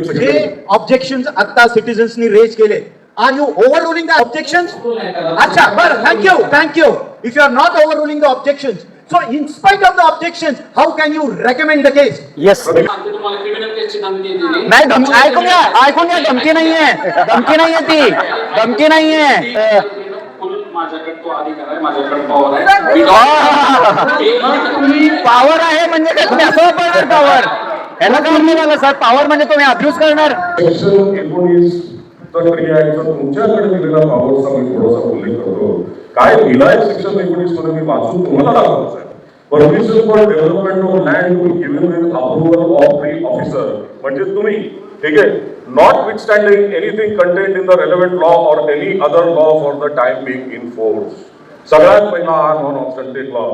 जे ऑब्जेक्शन्स आता सिटीजन्सनी रेज केले, are you overruling the objections? अच्छा, बरं, thank you. If you are not overruling the objections, so in spite of the objections, how can you recommend the case? Yes. नाही, ऐकून घ्या, धमकी नाहीये ती, धमकी नाहीये. माझ्याकडे तो अधिकार आहे, माझ्याकडे पॉवर आहे. पॉवर आहे म्हणजे काय? तुम्ही असं वापरणार पॉवर? ह्याला काय नाही झालं सर. पॉवर म्हणजे तुम्ही अब्यूज करणार. सेक्शन 19 तुमच्याकडे दिलेला पॉवरचा मी थोडासा उल्लेख करतो. काय दिलाय सेक्शन 19 मध्ये मी वाचून तुम्हाला दाखवतो. Permission for development of land will given with approval of the officer. म्हणजे तुम्ही, ठीक आहे, notwithstanding anything content in the relevant law or any other law for the time being in force. सगळ्यात पहिला हा non obstante law.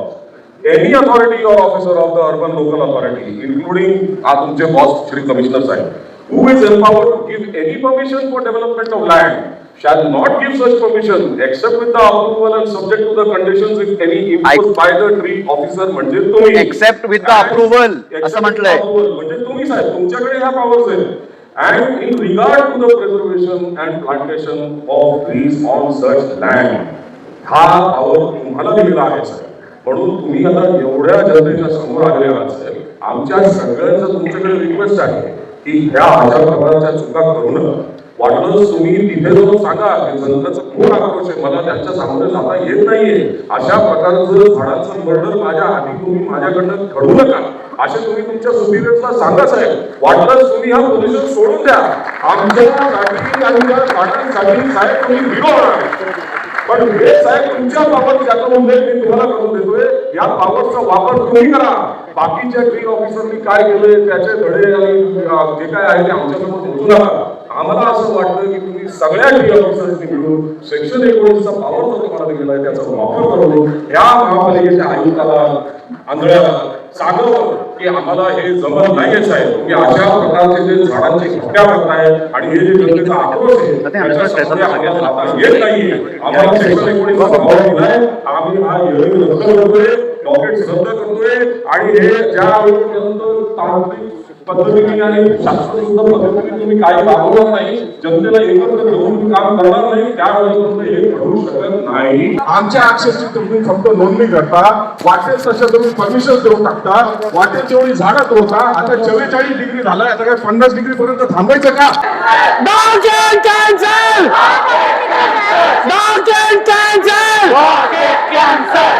Any authority or officer of the urban local authority including तुमचे boss Shri commissioner साहेब, who is empowered to give any permission for development of land shall not give such permission except with the approval and subject to the conditions if any imposed by the tree officer. म्हणजे तुम्ही accept with the approval असं म्हटलंय. म्हणजे तुम्ही साहेब, तुमच्याकडे ह्या powers आहेत. and in regard to the preservation and plantation of trees on such land, हा पॉवर तुम्हाला दिलेला आहे साहेब. म्हणून तुम्ही आता एवढ्या जनतेच्या समोर आलेले आहात साहेब. आमच्या सगळ्यांचं तुमच्याकडे रिक्वेस्ट आहे की ह्या अशा प्रकारच्या चुका करू नका. वाटलंच तुम्ही तिथे जाऊन सांगा की जनतेचं खूप आक्रोश आहे, मला त्यांच्या सामोरे जाता येत नाहीये, अशा प्रकारचं झाडांचं मर्डर माझ्या आधी तुम्ही माझ्याकडनं घडू नका असे तुम्ही तुमच्या सुपीरियर्सला सांगा साहेब. वाटलंच तुम्ही हा पोझिशन सोडून द्या. आमच्यासाठी आणि त्या झाडांसाठी साहेब तुम्ही हिरो होणार. पण हे साहेब तुमच्या बाबत ज्याचा उल्लेख मी तुम्हाला करून देतोय, या पॉवरचा वापर तुम्ही करा. बाकीच्या ट्री ऑफिसरनी काय केले त्याचे धडे आणि जे काय आहे ते आमच्यासमोर पोहोचू नका. आम्हाला असं वाटतं की तुम्ही सगळ्या ट्री ऑफिसर्सनी मिळून सेक्शन 19चा पॉवर जो तुम्हाला दिलेला आहे त्याचा वापर करून या महापालिकेच्या आयुक्ताला, आंधळ्याला सांगावं की आम्हाला हे जमत नाहीये साहेब. तुम्ही अशा प्रकारचे जे झाडांची हत्या करताय आणि हे जे जनतेचा आक्रोश आहे त्याच्यासाठी आम्हाला जाता येत नाहीये. आम्हाला सेक्शन 19चा पॉवर दिलाय. आम्ही हा हिअरिंग रद्द करतोय, डॉकेट्स रद्द करतोय आणि हे ज्या वेळेपर्यंत तांत्रिक पद्धतीने आणि शास्त्रशुद्ध पद्धतीने तुम्ही काही राबवणार नाही, जनतेला एकत्र घेऊन काम करणार नाही, त्यावेळेपर्यंत हे घडू शकत नाही. आमच्या आक्षेपची तुम्ही फक्त नोंदणी करता, वाटेल तशा तुम्ही परमिशन देऊन टाकता, वाटेल तेवढी झाडं तोडता. आता 44 डिग्री झालाय, आता काय 50 डिग्री पर्यंत थांबायचं का? कॅन्सल